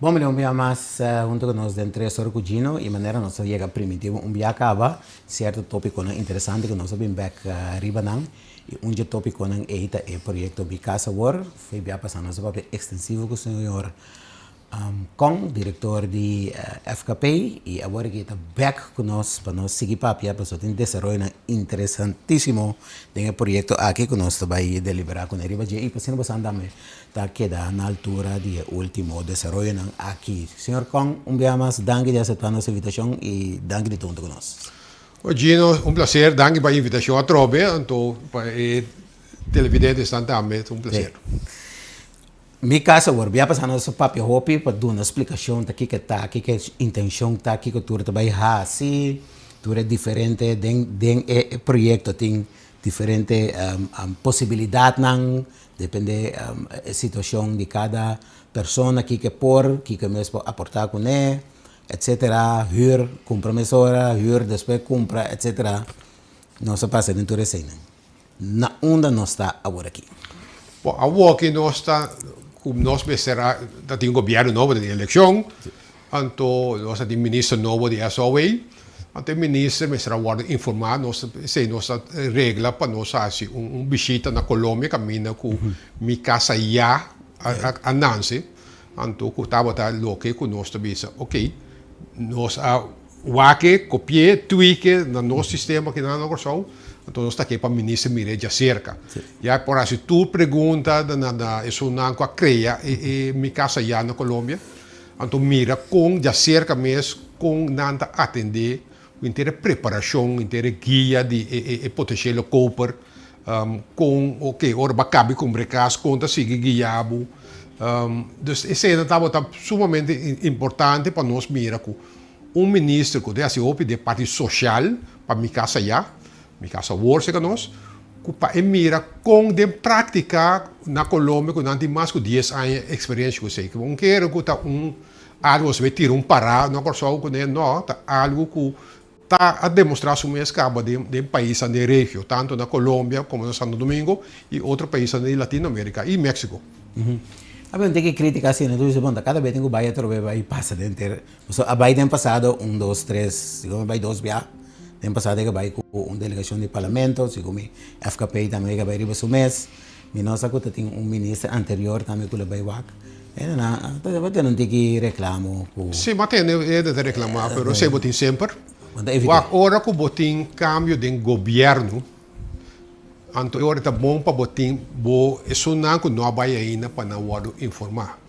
Bom, um dia mais junto com nós dentro do Sorcugino e maneira nós chega primitivo um dia acaba certo tópico interessante que nós vamos back ribanang e tópico é o projeto Bicasa War foi bem passando nosso papel extensivo com o senhor Kong, diretor de FKP e agora que está back conosco para nós seguir papel para nós desenvolver interessantíssimo desse projeto aqui que nós vai deliberar com ele e para nós também está queda na altura do último desenvolvimento aqui. Senhor Kong, dia mais, danke de aceitar nossa invitação e danke de tudo conosco. Gino, un piacere, danke per l'invitazione a Trobe, per i televidenti também, un piacere. Mi casa agora, bem passando nosso papel hopi para dar uma explicação da que tá, que a intenção tá, que o tour também ha, se tour é diferente, den projeto tem diferente possibilidade não, depende da situação de cada pessoa que por, que mesmo aportar com ele, etc. Huur, compromissora, huur, depois compra, etc. Nós passa dentro da cena. Na onde nós está agora aqui? Bom, agora que nós está nós será tem um governo novo de eleição, então nós temos ministro novo de SOA, então o ministro será informar nós se nossa regra para nós fazer visita na Colômbia caminha com mi casa já a Nancy, então que estava tá local com nós também, ok, nós wake, copie, tweak no nosso sistema que não é então nós está aqui para o ministro mire de cerca. E aí, por isso, tu pergunta, isso não é creia, e minha casa já na Colômbia, então mira com de cerca mesmo, com nada atender, inteira preparação, inteira guia de potencial cooper, com o que ora cabe com brecas, conta sigue guiado. Dus esse estava sumamente importante para nós mirar com ministro que desse op de parte social para minha casa já, minha casa worse que nós, que para mira com de prática na Colômbia que não tem mais que 10 anos de experiência que sei que quero que tá algo se vai tirar parar não só que não tá algo que tá a demonstrar sua escapa de país da região tanto na Colômbia como no Santo Domingo e outros países da Latinoamérica e México. Abbiamo tem que criticar assim, tu diz, bom, cada vez tem que vai trobe vai passa dentro. So, a vai tem passado 1, 2, 3, como vai 2 via. Tem passado que vai com uma delegação de parlamento, se como FKP também que vai riba o mês. E nós agora tem ministro anterior também que vai vac. E não tem que reclamar. Sim, mas tem de reclamar, mas se botin sempre. Agora que botin cambio de governo, então agora está bom para botar, isso não que não vai ainda para não informar.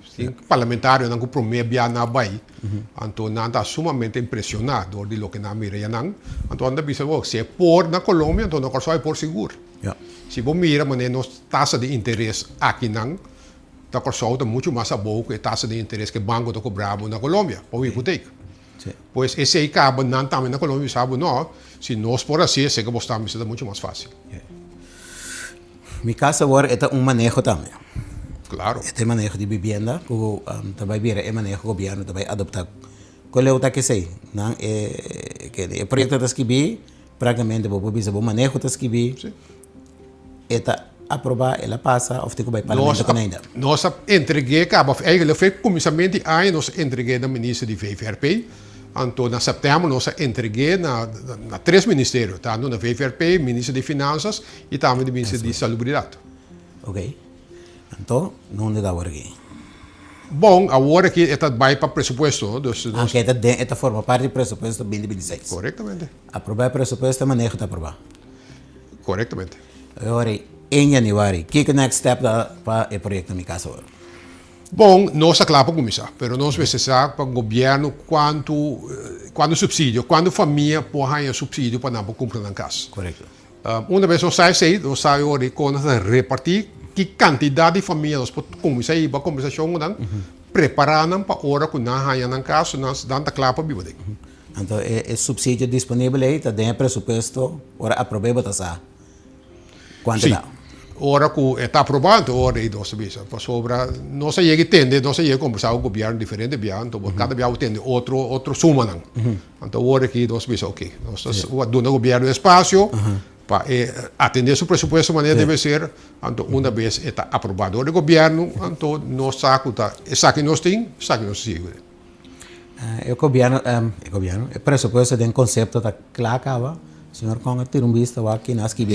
Parlamentário não que promete já não vai, então não está sumamente impressionado de lo que não mira não. Então anda pensando se é por na Colômbia, então não só é por seguro. Se você mira mas nossa taxa de interesse aqui não, está só está muito mais boa que a taxa de interesse que o banco está cobrando na Colômbia, para o hipoteca. Pois esse aí acaba não também na Colômbia sabe não, se nós por assim sei que você está muito mais fácil. Mi casa agora é manejo também. Claro. É manejo de vivienda, que também vira é manejo governo também adoptar. Qual é o que sei? Não é que o projeto da esquibi, praticamente vou bisa o manejo da esquibi. Eta aprovar, ela passa, ou fica vai parlamento com ainda. Nós entreguei, eigenlijk foi começamento de ano nós entreguei na ministra de VVRP. Então, na setembro, nós entreguei na 3 ministérios, tanto na VVRP, Ministro de Finanças e também do Ministro de Salubridade. Ok. Então, não dá agora aqui. Bom, agora que está vai para presupuesto. Esta forma parte do presupuesto 2026. Corretamente. Aprovar o presupuesto, manejo está aprovar. Corretamente. Agora, em janeiro, o que é o next step para o projeto da minha casa agora? Bom, nós acabamos com isso, mas nós precisamos para o governo quanto subsídio, quando a família pode ganhar subsídio para não comprar na casa. Correto. Uma vez nós saímos, nós saímos quando repartir que quantidade de famílias nós podemos começar a conversação preparando para a hora que não ganhar na casa, nós damos a claro para viver. Então, é subsídio disponível aí, está dentro do presupuesto, ora aproveitar essa quantidade. Ora que está aprovado, ora e nós sabemos. Sobre nós aí que tende, nós aí conversar com o governo diferente, então cada governo tem outro suma não. Então ora que nós sabemos, ok, nós damos o governo espaço para atender su presupuesto de manera debe ser, entonces una vez está aprobado el gobierno, entonces no saca, saque nos tem, saque nos sigue. O governo, o presupuesto tem conceito da clacava. O senhor Conga ter visto aqui nas que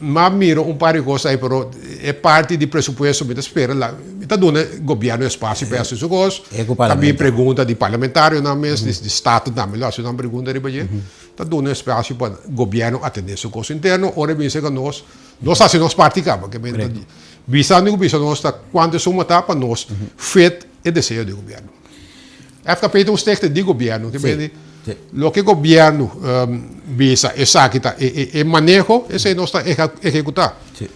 Mas miro par de coisas aí, pero é parte do presupuesto que espera lá. Está dando o governo espaço para essas coisas. Também pergunta de parlamentário na mesa, de estado também, lá se não pergunta de baixo. Está dando espaço para o governo atender seu custo interno. Ora bem, que nós fazemos parte cá, porque visando nós está quando somos para nós feito é desejo do governo. FKP tem um texto de governo que lo que o governo visa executa e manejo, esse não está executar. Sim.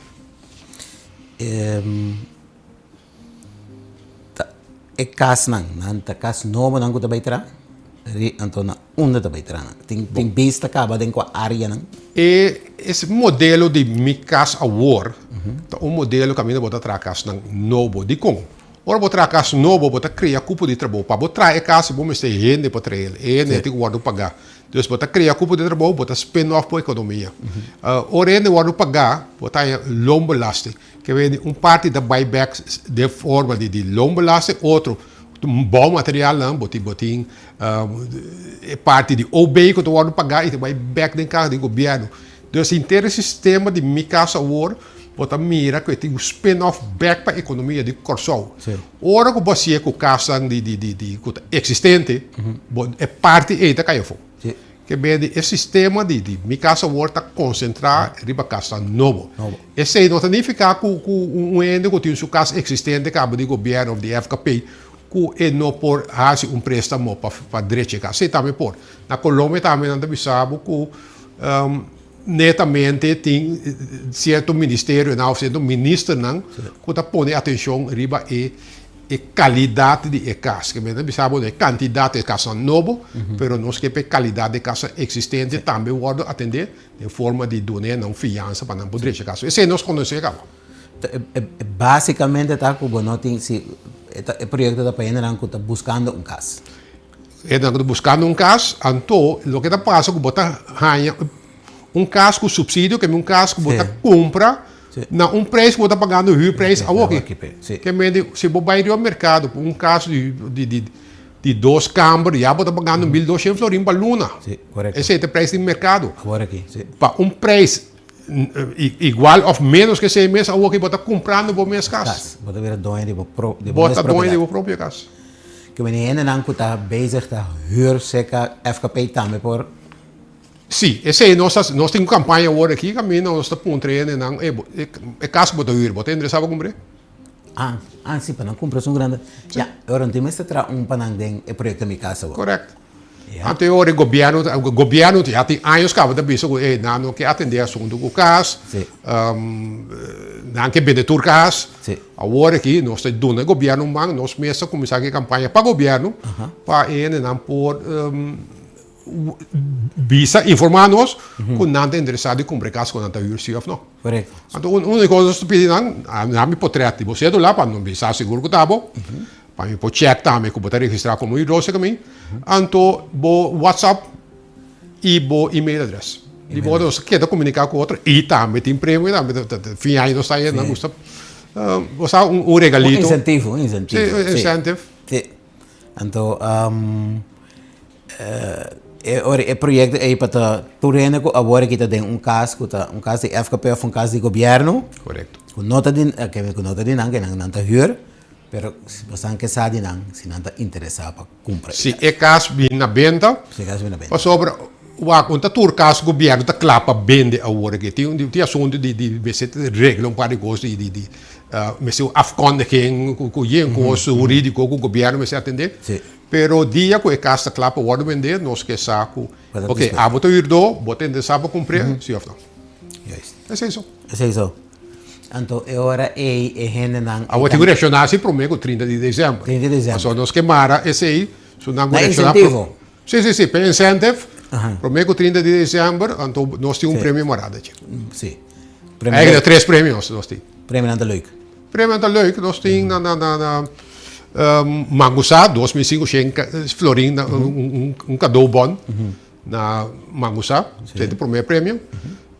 Caso não, caso novo não está beitra, então na onde está beitra, tem vista acaba dentro da área não. E esse modelo de Micas Award, modelo que a minha bota atrás não novo de como. Ora, vou trazer caso novo, vou criar cupo de trabalho. Para vou trazer caso, vou mexer rende para trazer ele. Ele tem que guardar pagar. Então, vou criar cupo de trabalho, vou spin-off para a economia. Ora, ele guarda pagar, vou ter loonbelasting. Que vem parte da buyback de forma de loonbelasting, outro bom material não, vou ter parte de OB que eu guardo pagar e tem buyback de carro do governo. Então, esse inteiro sistema de Micas Award bota mira que tem um spin-off back para a economia de Corsol. Ora que você com o caso de existente, é parte da Caiafo. Que bem o sistema de Micasa World está concentrado em casa novo. Esse não significa que um ente que tem um caso existente que do governo de FKP que não por fazer préstamo para direito casa. Isso também por. Na Colômbia também não sabe que netamente tem certo ministério, não, certo ministro, não, que está pondo atenção riba e qualidade de casa. Que mesmo sabe de quantidade de casa nova, mas não esquece qualidade de casa existente também pode atender de forma de donar não fiança para não poder chegar. Esse nós conhecemos. Basicamente está com o projeto da Paena não está buscando casa. Está buscando casa, então o que está passando que está caso com subsídio, que é caso que você compra, na preço que você está pagando o preço aqui. Que se você vai ao mercado, caso de 2 câmaras, já você está pagando 1.200 florins para luna. Esse é o preço do mercado. Para preço igual ou menos que 6 meses, aqui você está comprando para minhas casas. Você está doendo de própria casa. Que menina não está bezig está huur seca FKP também por. Sim, nós temos uma campanha agora aqui, que nós estamos pontrando, é caso que você você interessava a comprar? Sim, para não comprar um grande. Já, agora temos que trazer panang den projeto da minha casa. Correto. Até agora o governo já tem anos que você pensa que não quer atender assunto com o caso, não quer vender o caso. Agora aqui nós estamos dando o governo, nós mesmos começamos a campanha para o governo, para ele não pôr visa informar-nos que não está interessado em comprar casa quando está sim ou não. Correto. Então, uma coisa que eu pedi, não me portreto, você é lá para não estar seguro que está bom, para me check também, que eu vou registrar como idoso também, então, vou WhatsApp e vou e-mail address. E vou querer comunicar com outro, e também tem prêmio, fim aí não está aí, não gusta. Você um regalito. Incentivo. Incentive. Então, o projeto é para turene que agora que tem um caso de FKP ou um caso de governo. Correto. Com nota de não que não está huur, pero você não quer saber não, se não está interessado para comprar. Se é caso na venda. Para sobre o tour caso governo está claro para vender agora que tem assunto de regra par de coisas de mas o afkondiging com o jurídico com o governo mas atender. Pero dia que o caso claro para o vender nós que saco ok a botar irdo botar interessado para comprar sim ou não. É isso. Então agora é gente não. A outra direcionar se prometo 30 de dezembro. 30 de dezembro. Só nós que mara esse aí, so não incentivo. Sim, para incentive. Prometo 30 de dezembro, então nós temos prêmio morada. Sim. Eigenlijk 3 prêmios nós temos. Prêmio não é leuk. Prêmio não é leuk, nós temos na Mangusa, 2.500 florins, cadeau bom na Mangusa, esse é o primeiro prêmio.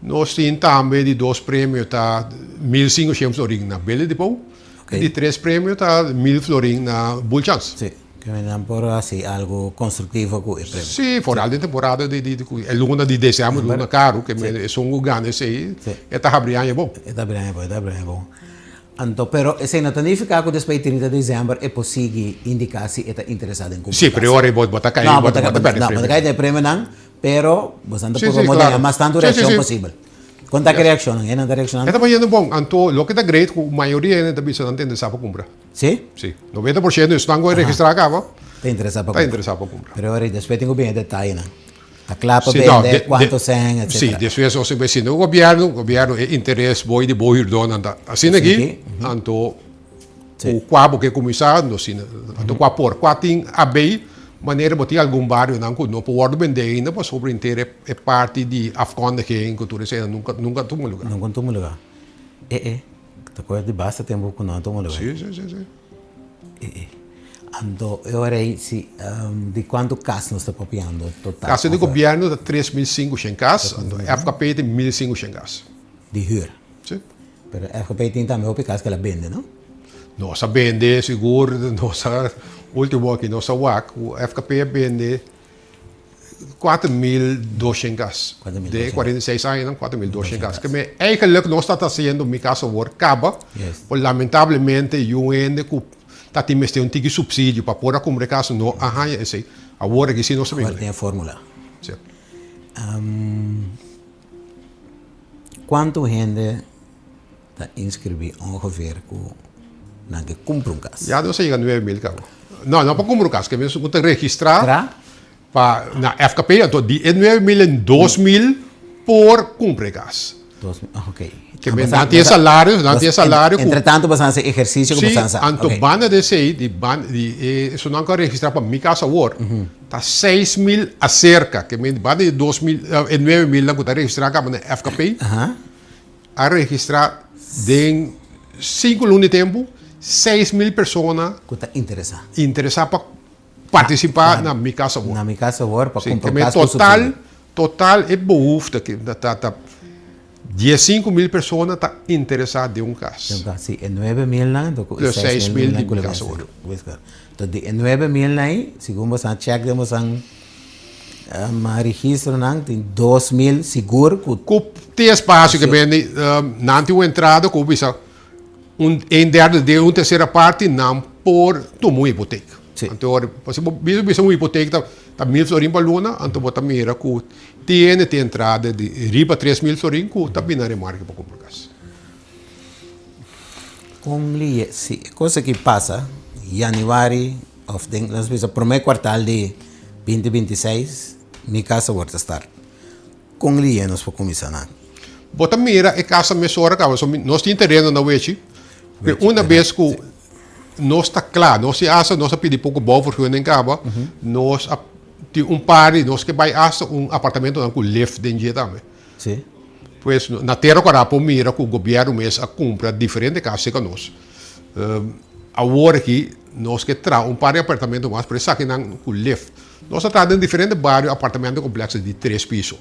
Nós temos também de 2 prêmios, tá 1.500 florins na Belle de Pau. Ok. E de 3 prêmios, tá 1.000 florins na Bullchance. Sí, que me dan por así algo constructivo com o prêmio. Sim, fora de temporada é luna de dezembro, luna caro, que são ganas aí, Sim. é tá abrindo é bom. Está bem, bom. Então, pero se não significa que depois de 30 de dezembro é possível indicar se está interessado em comprar. Sim, priori bota cair, Não, bota bota cair de prêmio não, pero bastante Sim, por sim, modelar claro. mais tanto Sim, reação sim. possível. Quanto que reação? É não reação? É também é bom, então, lo que tá great, a maioria ainda também não tem interessado para comprar. Sim? Sim, 90% estão a registrar acaba, Está interessado para tá comprar. interessado para comprar. Pero ahora después tengo bien detalles, ¿no? A clapa Sim, vende, quanto sem, etc. Sim, depois você vai ser o governo é interesse boi de boi dono, assim aqui, então o quabo que começar, então qual tem a bem maneira botar algum barrio não pode vender ainda, mas sobre inteiro é parte de Afghan que em cultura sei nunca toma lugar. Não conto lugar. Tá coisa de basta tempo que não tomo lugar. Sim. Então, eu orei se de quanto caso nós está copiando total. Casa de governo da 3.500 casa, então FKP tem 1.500 casa. De huur. Sim. Pero FKP tem também o caso que ela vende, não? Nossa vende seguro, nossa último aqui nossa WAC, o FKP vende 4.200 gas. 4.200. De 46 anos, 4.200 gas. Que me eigenlijk nós está fazendo mi casa work acaba, Yes. lamentavelmente o ende que tá tem um tique subsídio para pôr a comprar casa no arranha esse. Agora que se nós Agora sabemos. tem a fórmula. Sim. Quanto gente está inscrito ongeveer na que cumpre caso? Já não chega a 9.000 cabo. Não para comprar casa, que mesmo que registrar. Tra? Na FKP, então, de 9.000 em 2.000 por cumprir gas. Ok. Que não tem salário, não tem salário. Entretanto, bastante exercício que Sim, bastante. então, banda desse aí, isso não quero registrar para minha casa work, tá 6.000 a cerca, que me banda de 2.000, 9.000 não está registrar na FKP, a registrar de 5 anos de tempo, 6.000 pessoas Que está interessado. interessadas para participar na minha casa work. Na minha casa agora, para Sim, comprar que caso total é behoefte que tá 15.000 pessoas estão interessadas em um caso. Então, se é 9.000 lá, então Plus 6.000 de minha casa agora. Então, de 9.000 lá, segundo você check, temos um registro, tem 2.000 seguro. Tem espaço que vem na antiga entrada, que bisa em derde de uma terceira parte não por tomar uma hipoteca. Sim. Então, você bisa uma hipoteca tá 1.000 florins para luna, então você mira que tem entrada de riba 3.000 florins, que tá bem na remarca para comprar casa. Com li, se coisa que passa, januário, of the, nós vimos o primeiro quartal de 2026, minha casa vai estar. Com li, nós vamos começar na. Bota mira é casa mesora, nós temos terreno na Wechi, uma vez que nós está claro, nós se acha, nós pedir pouco bom porque nem acaba, nós tem par, nós que vai achar apartamento com lift dentro de também. Sim. Pois na terra para mira que o governo mês a compra diferente casas que nós. Agora aqui nós que tra par de apartamento mais para sair não com lift. Nós está em diferente bairro apartamento complexo de 3 pisos.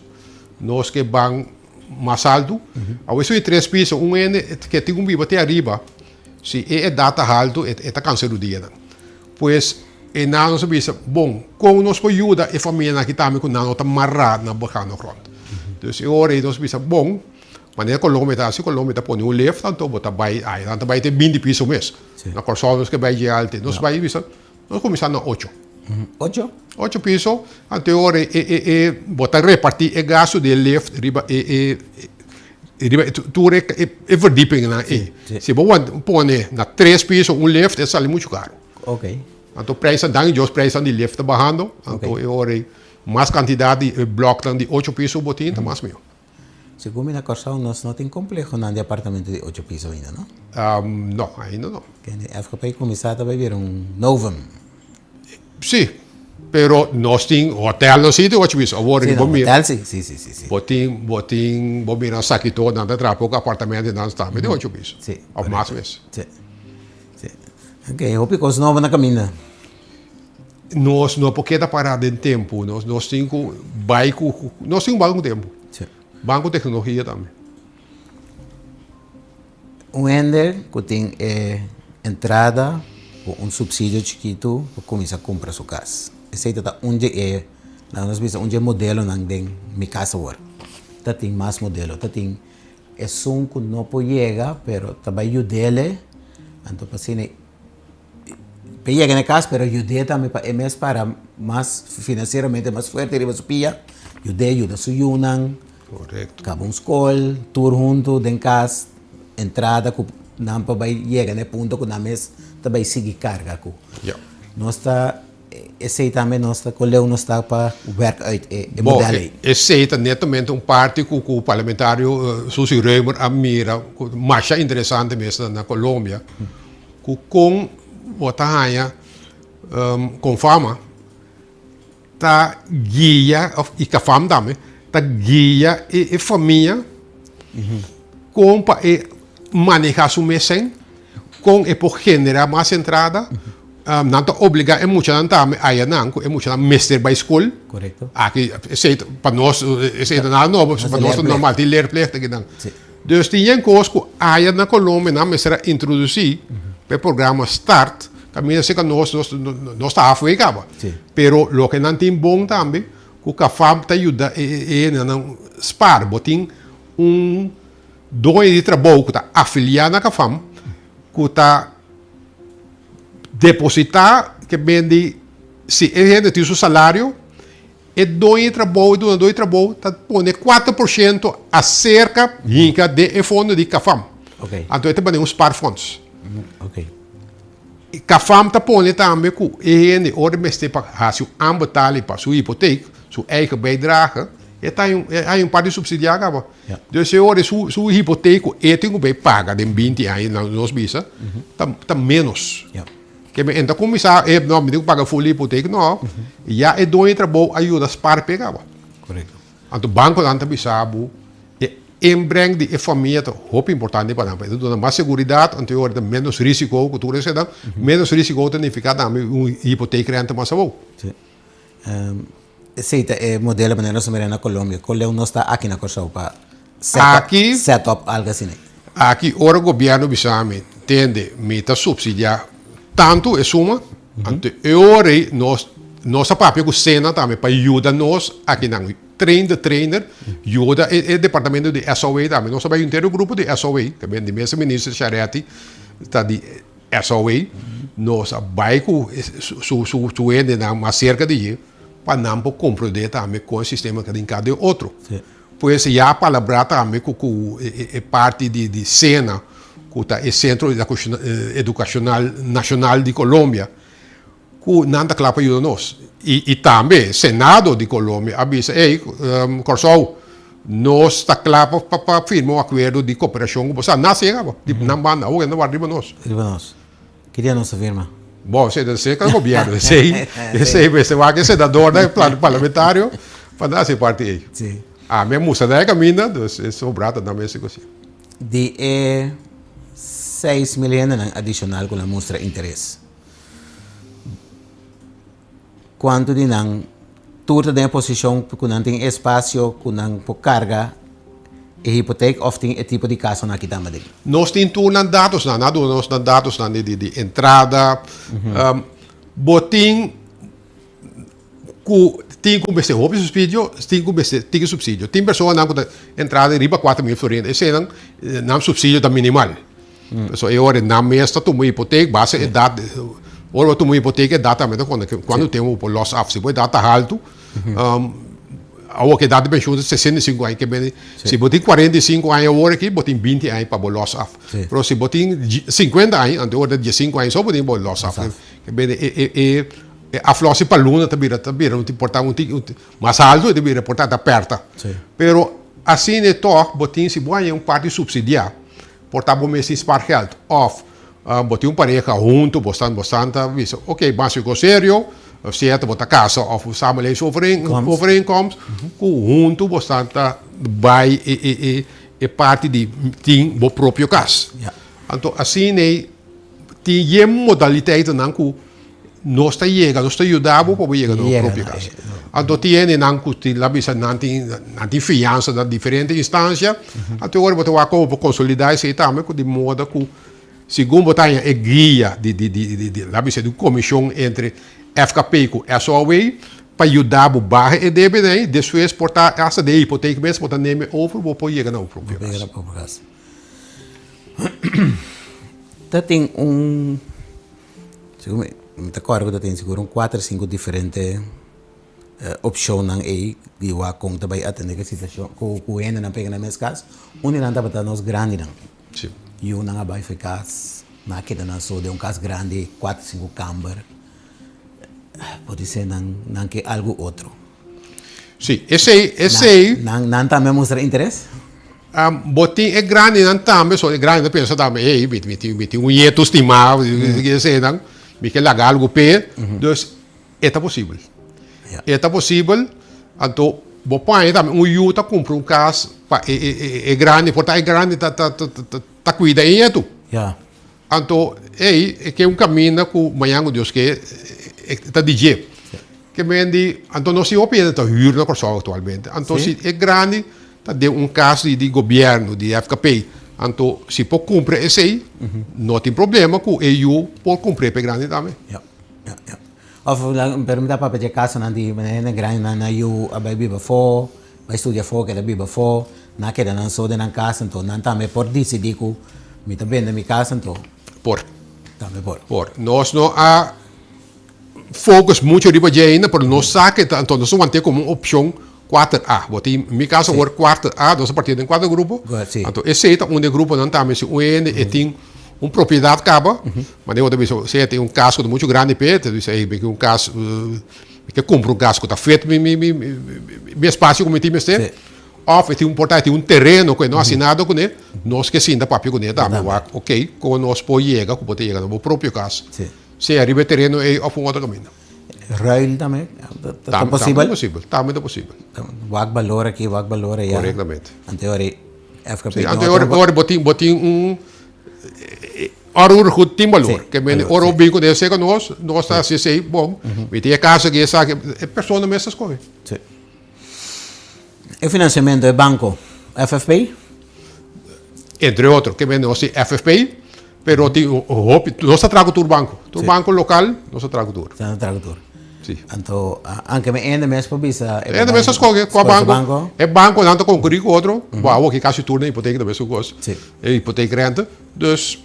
Nós que vão mais alto, a vezes de 3 pisos, que tem um bico até arriba. Se é data alto, é câncer do dia. Pois, e não se bisa, bom, como nós podemos ajudar a família que também com não está marrado na boca no front. Então, agora nós bisa, bom, maneira Colômbia está pondo um left, então bota vai, então vai ter 20 pisos mês. Na corsolos que vai de alto, nós vai bisa, nós começamos na 8. 8? 8 pisos, então agora bota repartir o gasto de left, riba tu é verdieping na se você põe na 3 pisos left é sale muito caro. Ok. Então preço dan os preços de left bajando, então agora mais quantidade de bloco de 8 pisos botin tá mais meu. Segundo minha corção, nós não tem complexo de apartamento de 8 pisos ainda, não? Não, ainda não. Que a FKP começar a ver novo. Sim, pero nós temos hotel no sítio 8 pisos. Agora que hotel, sim. botin bomina saque todo na trapo com apartamento não está, mas de 8 pisos. Sim. Ou mais vezes. Sim. Ok, hope que os novos na caminha. Nós não porque da parada em tempo, nós temos bike, nós temos um tempo. Sim. Banco tecnologia também. Um ender que tem entrada com subsídio chiquito para começar a comprar sua casa. Esse aí tá onde nós vemos onde modelo não tem minha casa agora. Tá tem mais modelo, tá tem um que não pode chegar, pero também ajuda, então assim pega na casa, pero ajuda também para mais financeiramente mais forte, riba supia, ajuda su yunan, Correto. acaba escola, tour junto, den casa, entrada que não para chegar no ponto que não mês também sigue carga que Ja. nós está esse aí também nós está colheu nós está para o werk uit Bom, modelo. esse é netamente parte que o parlamentário Susi Reumer admira, mais interessante mesmo na Colômbia, que com Botahanha, com fama, tá guia, e com fama também, tá guia e família, com para manejar su mesen, com e por generar mais entrada, não te obriga a muito também a não, é muito mestre by school. Correto. Aqui, para nós, esse é nada novo, para nós é normal, de leerplicht. Dus tinha coisas que aí na Colômbia não me será introduzir para o programa START, também sei que nós está afogado. Pero lo que não tem bom também, que a FAM te ajuda a não spar, botin dois de trabalho que está afiliado na FAM, que está depositar, que vende, se ele tem seu salário, e dois trabalho, está pondo 4% acerca de fundo de CAFAM. Ok. Então, ele tem uns par fundos. Ok. E CAFAM está pondo também que ele, ora, mestre para seu aanbetaling para sua hipoteca, sua eigen bijdrage, e par de subsidiário. Yeah. Dus je hoort, sua hipoteca, ele tem que pagar de 20 anos na nossa bisa, está menos. Yeah. Que então começar não me digo pagar full hipoteca não e já é dois trabalho ajuda para pegar. Correto. Então banco não tem sabe inbreng de família é muito importante para nós. Então mais segurança, então hora menos risco que tu recebe, menos risco significa também hipoteca renta mais bom. Sim. Esse é modelo maneira somera na Colômbia. Colômbia não está aqui na Corsão para set up algo assim. Aqui ora o governo bisame tende meta subsidiar tanto é suma, ante ora nossa papel com cena também para ajudar nós aqui na trainer, ajuda o departamento de SOA também, nós sabemos inteiro grupo de SOA, que vem de mesmo ministro Charetti, está de SOA, nós vai com su ende na mais cerca de para não compreender também com o sistema que tem cada outro. Pois já a palavra também com parte de cena o Centro Educacional Nacional de Colômbia, que não está claro para nós. E também o Senado de Colômbia avisa, Corsol, nós está claro para firmar um acordo de cooperação com você. Não chega, não vai, não vai arriba nós. Arriba nós. Queria nossa firma. Bom, você é o governo, você vai ser senador do plano parlamentário, para dar essa parte aí. Sim. A minha moça daí caminha, é sobrado também, assim. De 6 milhões adicional com a mostra interesse. Quanto de não tudo tem posição porque não tem espaço, que não por carga e hipoteca ou tem tipo de casa aqui também. Nós temos dados, nós temos dados de entrada, botim tem como ser roubo subsídio, tem subsídio. Tem pessoas que entrada riba 4 mil florins, esse não subsídio da minimal. So, e ora na mesa tu uma hipoteca, base é data, ora tu uma hipoteca é data mesmo quando tem o loss off, se pode data alto, a que data pensão de 65 anos que bem, se botem 45 anos agora aqui, botem 20 anos para o loss off. Mas se botem 50 anos, então ora de 5 anos só botem o loss off. Que bem a flosse para luna também não te importa mais alto, também reportar da perto. Pero assim é toque, botem se boa parte subsidiar. Portava mês para health off, botei pareja junto, bastante, ok, básico sério, certo, botar casa, off, samele overeenkomst, junto, bastante, vai e parte de tem o próprio caso. Então, assim, tem modaliteiten não que nós ajudamos para chegar na Llega, própria no, casa. Então, tiene la visa nanti fiança na diferente instância. Então, agora você vai consolidar isso também de modo que segundo botar a guia la visa de comissão entre FKP e SOA para ajudar a barra e DBD, depois portar essa de hipoteca mesmo, botar nome over, para chegar na própria Llega casa. na própria casa. Tá tem seguro, me recordo que tem seguro 4 ou 5 diferentes opções aí que eu conta vai atender a situação que o ainda não pega na minha casa, onde não estava nos grande não. Sim. E eu não vai ficar na que não sou de casa grande, 4 ou 5 câmaras. Pode ser não que algo outro. Sim, esse aí. Não também mostra interesse? Botin é grande não também, só é grande pensa também, ei, me ieto estimado, que sei não, me que lagar algo pé, então é possível. É possível, então vou pôr também yuta compra caso, é grande, portanto é grande, tá cuida aí tu. Yeah. Então é que caminho que amanhã Deus que tá DJ. Que vende, então não se opera tá hyr na corso atualmente. Então se é grande de caso de governo, de FKP. Então, se pode cumprir esse aí, não tem problema com o EU pode cumprir para grande também. Of permita para pedir caso nanti na grande na EU vai viver fora, vai estudar fora, que viver fora, na que não sou de na casa, então não também por decidir que me também na minha casa, então também por. Nós não há focus muito riba de ainda, porque nós sabe que então nós vamos ter como uma opção 4A. Em meu caso, agora 4A, nós partimos em 4 grupos. Então, esse é um grupo não também se une e tem uma propriedade acaba, mas eu também se tem caso de muito grande perto, isso aí que caso que compra caso que está feito meu espaço como time este. Ou tem portanto tem terreno que não assinado com ele, nós que sim da papel com ele, também ok, com nós pode chegar, com pode chegar no próprio caso. Se arriba o terreno é a um outro caminho. Ruil também? Também é possível. Também é possível. Wag valor aqui, wag valor aí. Corretamente. Anterior, FKP. Anterior, botin Arur goed tem valor. Que bem, oro bem com esse que nós está assim, bom. Me tem casa que essa é pessoa mesmo essas coisas. Sim. O financiamento é banco FFP? Entre outros, que bem, nós FFP, pero nós trago todo banco. Todo banco local, nós trago tudo. Trago tudo. Sim. Então, anche me ainda mesmo para bisa. Ainda mesmo essas coisas, com a banco. É banco, não está concorrer com outro. Uau, que caso turno hipoteca da mesma coisa. É hipoteca renta. Dus,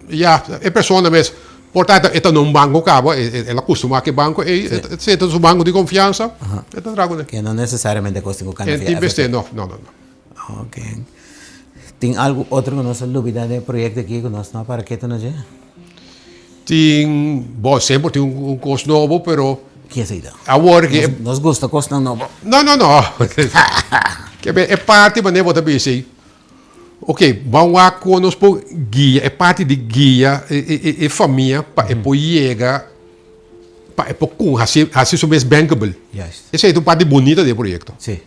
ja, é pessoa mesmo. Portanto, é num banco cabo, ela costuma que banco, se é um banco de confiança, é trago, né? Que não necessariamente custa com canal. Não. Ok. Tem algo outro que nós dúvida de projeto aqui que nós não para que tu não já? Tem, bom, sempre tem custo novo, pero que é isso? Agora que nos gosta custo novo. Não. Que é parte, mas nem vou também sei. Ok, vamos a conosco guia, é parte de guia e família para chegar para com assim mais bankable. Essa é uma parte bonita do projeto. Sim.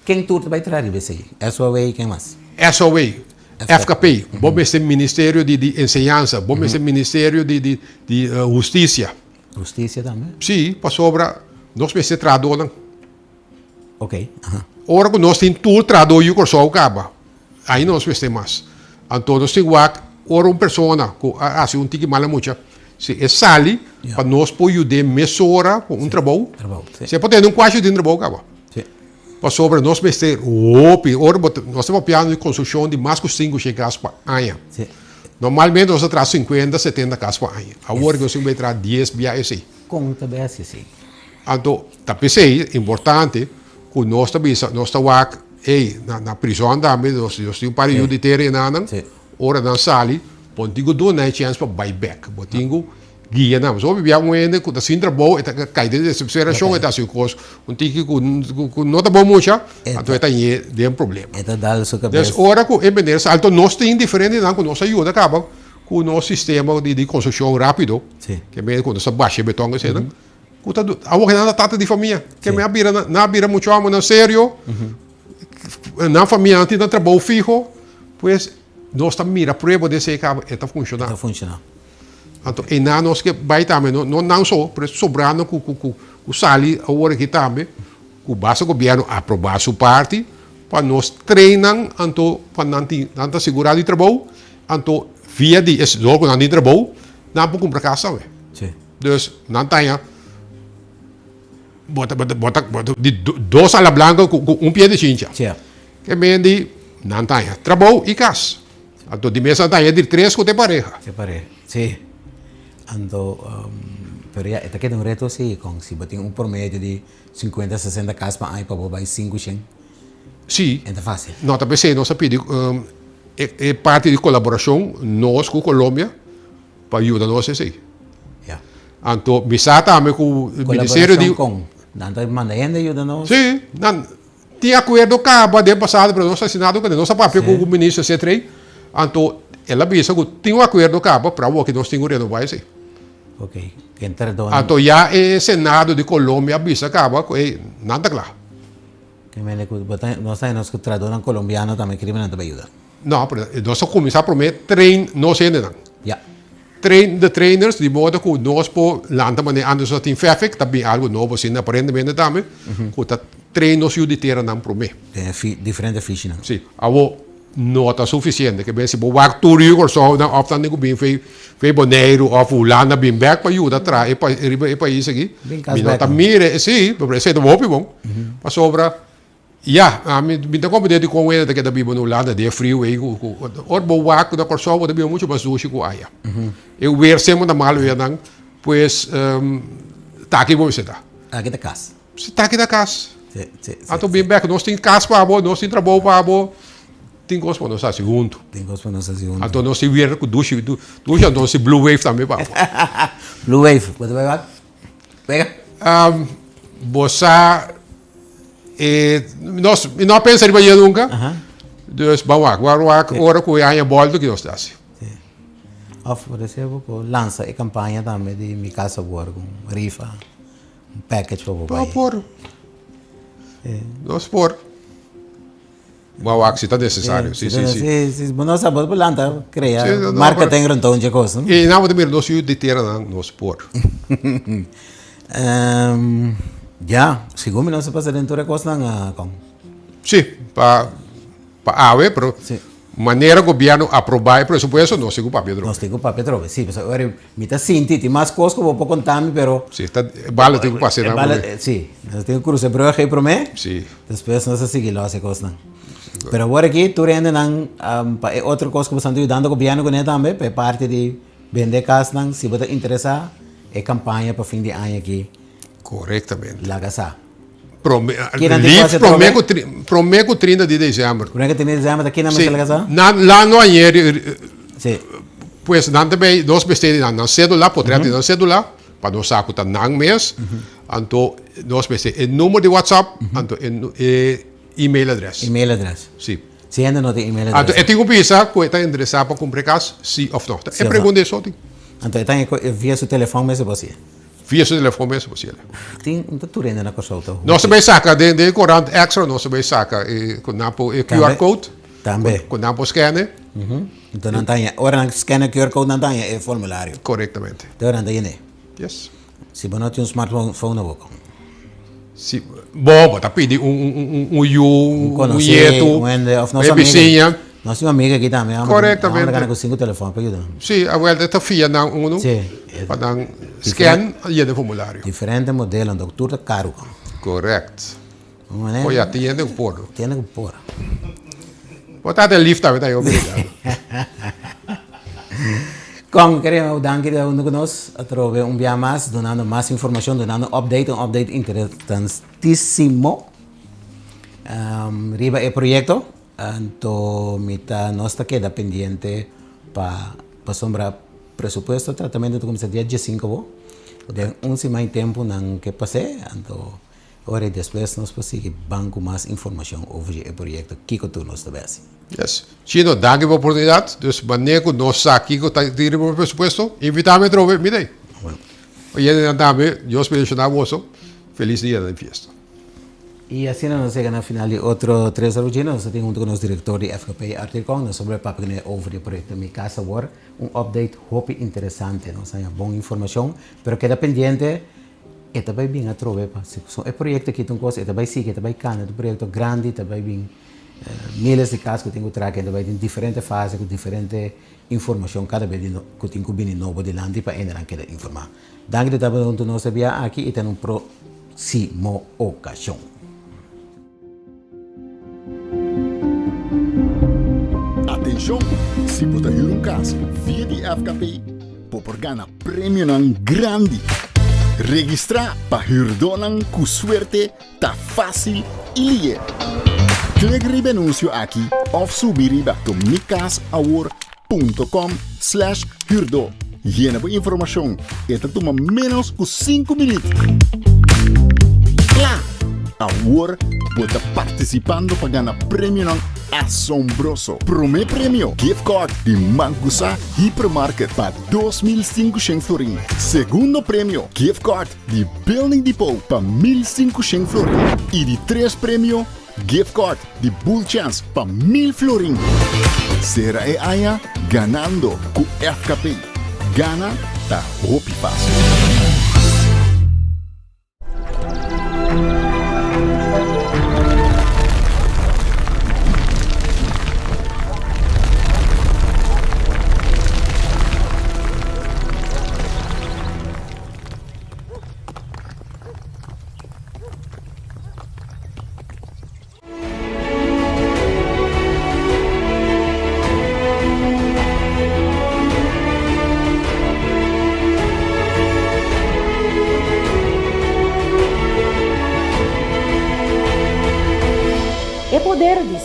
Quem tu vai trazer isso aí? SOA e quem mais? SOA, FKP, vamos ser Ministério de Enseñança, vamos ser Ministério de Justiça. Justiça também? Sim, para sobra, nós vamos ser tradutor. Ok. Ora que nós temos tudo tradutor e o curso acaba. Aí nós vamos ter mais. Então, nós temos ora uma pessoa, se um tique mal muito, se é sali, para nós poder ajudar mesora com um trabalho. Se pode ter um quase de trabalho acaba. Para sobre nós vamos ter ora nós temos piano de construção de mais de 5 casas por ano. Normalmente nós trazemos 50, 70 casas por ano. Agora nós vamos trazer 10 BAC. Como também assim? Então, também é importante que nós também na prisão também, nós temos um período de terreno, ora na sala, pontinho do na chance para buyback, pontinho guia não, só bebia ainda com a cinta boa, eta cai de desesperação, eta se coisa, tique com nota boa muito, então eta é um problema. Eta dá sua cabeça. Então, ora com emergência, então nós temos diferente não, com nossa ajuda acaba com o nosso sistema de construção rápido, que é quando você baixa betão assim, né? A outra trata de família, que me abira muito amo na sério. Na família antes de trabalho fijo, pois nós estamos mira prova de ser que está funcionando. Está funcionando. Então, e na nós que vai também, não só, mas sobrando com sali, a hora que também, o base governo aprovar sua parte, para nós treinar, então, para não segurar de trabalho, então, via de esse jogo, não de trabalho, não para comprar casa, ué. Sim. Dus, não tenha, bota de dois ala blanca com pé de chincha. Sim. Que bem de, não tenha, trabalho e casa. Então, de mesa tenha de três com a pareja. Se pare. Sí. Ando, pero ya, esta queda un reto, sí, con si botin un promedio de 50, 60 casas para ahí, para bobar 5, 100. Sim. É fácil. Nós também sei, nós pedimos é parte de colaboração nós com a Colômbia para ajudar nós assim. Yeah. Então, me também com o Ministério de... com, tanto mandando ajuda nós. Sim, tinha acordo acaba de passado para nós assinado com nossa papel com o ministro C3. Então, ela disse que tinha um acordo acaba para o que nós temos que renovar assim. Ok. Que entre dois. Então, já o Senado de Colômbia disse acaba que nada claro. Que me le nós temos que traduzir colombiano também queremos não ajuda. Não, nós começamos a prometer trein não sei não. Ja. Train de trainers, de modo que nós po landa mane anders dat in perfect, também algo novo assim aparentemente também, que tá treinos e uditera não prome. Tem diferente fish não. Sim, avo nota suficiente que bem se bo wak turi or so na optan de bem fei boneiro of ulana bem back para ajuda tra e para isso aqui. Me nota mire, sim, para ser do bom. Para sobra ja, me como de com ele que da bibo no lado de frio e or bo wak da corso da bibo muito mais sushi com aia. Eu ver sempre da malo ia não, pois tá aqui vamos estar. Aqui da casa. Se tá aqui da casa. Sim. A to bem back nós tem casa para bo, nós tem trabalho para bo. Tem coisa para nós assim junto. Tem coisa para nós assim junto. A to nós tem ver com ducha nós tem blue wave também para. Blue wave, pode vai? Pega. Bossa nós não pensaria nunca. Dus bawak, ora que há boldo que nós dá. Of, por exemplo, lança a campanha também de minha casa agora com rifa, package para o pai. Por. Nós por. Bawak se está necessário. Sim. Sim, nós sabemos por lança, cria, marca tem grande de coisa. E não vou dizer, nós de terra nós por. Já, segundo nós passa dentro da coisa não com. Sim, para ave, pero maneira governo aprovar o presupuesto nós temos para Pedro. Nós temos para Pedro, sim, mas agora me está sentindo, tem mais coisas que eu vou contar, pero. Sim, está vale tem que passar na. Sim, nós temos que cruzar por aí para mim. Sim. Depois nós seguimos essa coisa não. Pero agora aqui tu ainda não, outra coisa que você está ajudando o governo com ele também, é parte de vender casa não, se você interessar, é campanha para fim de ano aqui. Corretamente. Lá casa. Prometo 30 de dezembro. Prometo 30 de dezembro aqui na mesa lá casa? Lá no ayer, sim. Pois não também nós besteden na cédula, portanto na cédula, para nós saco tá nang mês, então nós besteden o número de WhatsApp, então e-mail address. E-mail address. Sim. Se ainda não tem e-mail address. Então, eu tenho que pensar que está endereçado para comprar casa, sim ou não. É pergunta só. Então, via seu telefone mesmo você? Via seu telefone mesmo você. Tem tu ainda na consulta. Nós também saca de corante extra, nós também saca com napo QR code. Também. Com napo scanner. Então não tem, ora não scanner QR code não tem é formulário. Corretamente. Então não tem. Yes. Se você não tem smartphone na boca. Sim. Bom, tá pedindo um ieto, uma vizinha. Nós temos uma amiga aqui também. Corretamente. Ela com 5 telefones para ajudar. Sim, a volta está fia na Sim. Para dar scan e o formulário. Diferente modelo, doutor é caro. Correto. Olha, tem que pôr. Tem que pôr. Botar de lift também, tá obrigado. Como queremos dar nós através dia mais, dando mais informação, dando update interessantíssimo. Riba é projeto, então nós está queda pendiente para sombra presupuesto, tratamento como se dia 5, de semana tempo não que passei, então agora depois nós conseguimos banco mais informação sobre o projeto que tu nos dá assim. Yes. Chino, danke pela oportunidade. Dus wanneer ik nog aqui que tirar o presupuesto, invita-me a trover, me dei. E ele também, eu espero que você feliz dia da festa. E assim nós chegamos ao final de outro 3 horas, nós temos junto com o nosso diretor de FKP Articon, nós sobre papo over o projeto Mi Casa War, update hope interessante, nós temos boa informação, pero queda pendiente, e também bem a trover, é projeto que tem coisa, é também sim, é também cana, é projeto grande, também bem milhares de casos que tenho trago, também em diferentes fases, com diferente informação, cada vez que tenho bem novo de lande para ainda não queda informar. Danke de também onde nós sabia aqui e tem próximo ocasião. Atenção, se você ir um caso via de FKP, pode ganhar prêmio nang grande. Registrar para hirdonan com suerte tá fácil e ligeiro. Clique no anúncio aqui ou subir para micasaward.com/hirdo. Llena de informação e te toma menos que 5 minutos. Claro! Award bota participando para ganhar prêmio não asombroso. Primeiro prêmio, gift card de Mangusa Hypermarket para 2.500 florins. Segundo prêmio, gift card de Building Depot para 1.500 florins. E de 3 prêmio, gift card de Bull Chance para 1.000 florins. Será aya ganando com FKP. Gana tá hopi fácil. É poder de